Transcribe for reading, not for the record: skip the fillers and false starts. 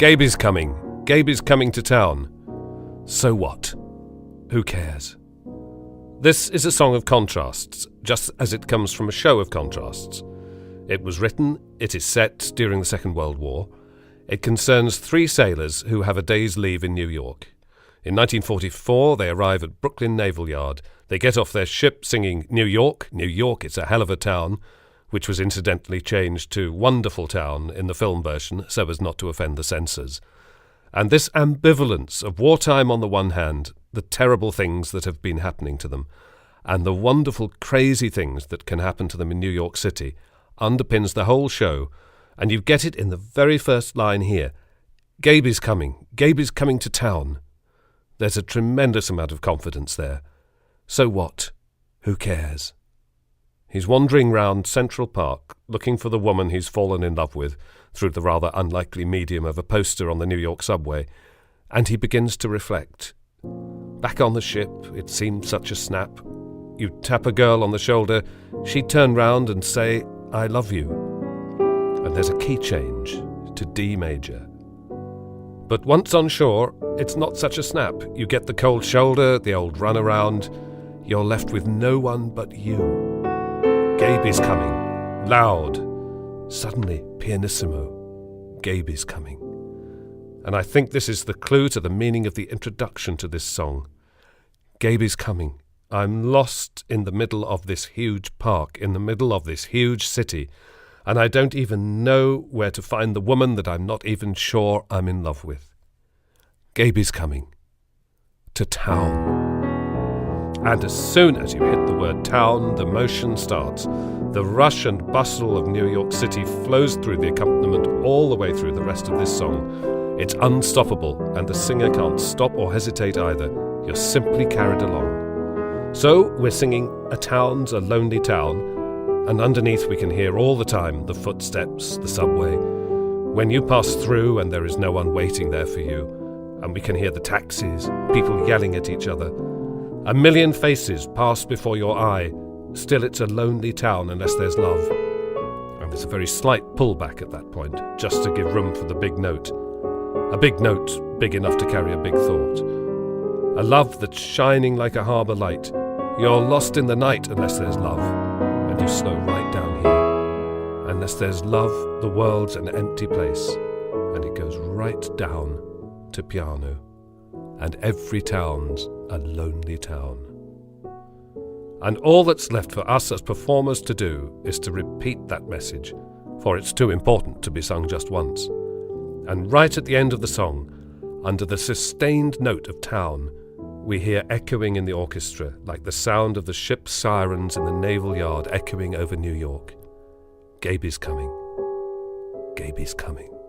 Gaby's coming. Gaby's coming to town. So what? Who cares? This is a song of contrasts, just as it comes from a show of contrasts. It was written, it is set during the Second World War. It concerns three sailors who have a day's leave in New York. In 1944, they arrive at Brooklyn Naval Yard. They get off their ship singing New York, New York, it's a hell of a town, which was incidentally changed to Wonderful Town in the film version so as not to offend the censors. And this ambivalence of wartime on the one hand, the terrible things that have been happening to them, and the wonderful crazy things that can happen to them in New York City, underpins the whole show, and you get it in the very first line here. Gaby's coming to town. There's a tremendous amount of confidence there. So what? Who cares? He's wandering round Central Park, looking for the woman he's fallen in love with through the rather unlikely medium of a poster on the New York subway, and he begins to reflect. Back on the ship, it seemed such a snap. You'd tap a girl on the shoulder, she'd turn round and say, I love you. And there's a key change to D major. But once on shore, it's not such a snap. You get the cold shoulder, the old runaround. You're left with no one but you. Gaby's coming. Loud. Suddenly, pianissimo. Gaby's coming. And I think this is the clue to the meaning of the introduction to this song. Gaby's coming. I'm lost in the middle of this huge park, in the middle of this huge city, and I don't even know where to find the woman that I'm not even sure I'm in love with. Gaby's coming. To town. And as soon as you hit the word town, the motion starts. The rush and bustle of New York City flows through the accompaniment all the way through the rest of this song. It's unstoppable, and the singer can't stop or hesitate either. You're simply carried along. So we're singing A Town's a Lonely Town, and underneath we can hear all the time the footsteps, the subway. When you pass through and there is no one waiting there for you, and we can hear the taxis, people yelling at each other. A million faces pass before your eye. Still, it's a lonely town unless there's love. And there's a very slight pullback at that point, just to give room for the big note. A big note, big enough to carry a big thought. A love that's shining like a harbour light. You're lost in the night unless there's love. And you slow right down here. Unless there's love, the world's an empty place. And it goes right down to piano. And every town's a lonely town. And all that's left for us as performers to do is to repeat that message, for it's too important to be sung just once. And right at the end of the song, under the sustained note of town, we hear echoing in the orchestra like the sound of the ship's sirens in the naval yard echoing over New York. Gaby's coming. Gaby's coming.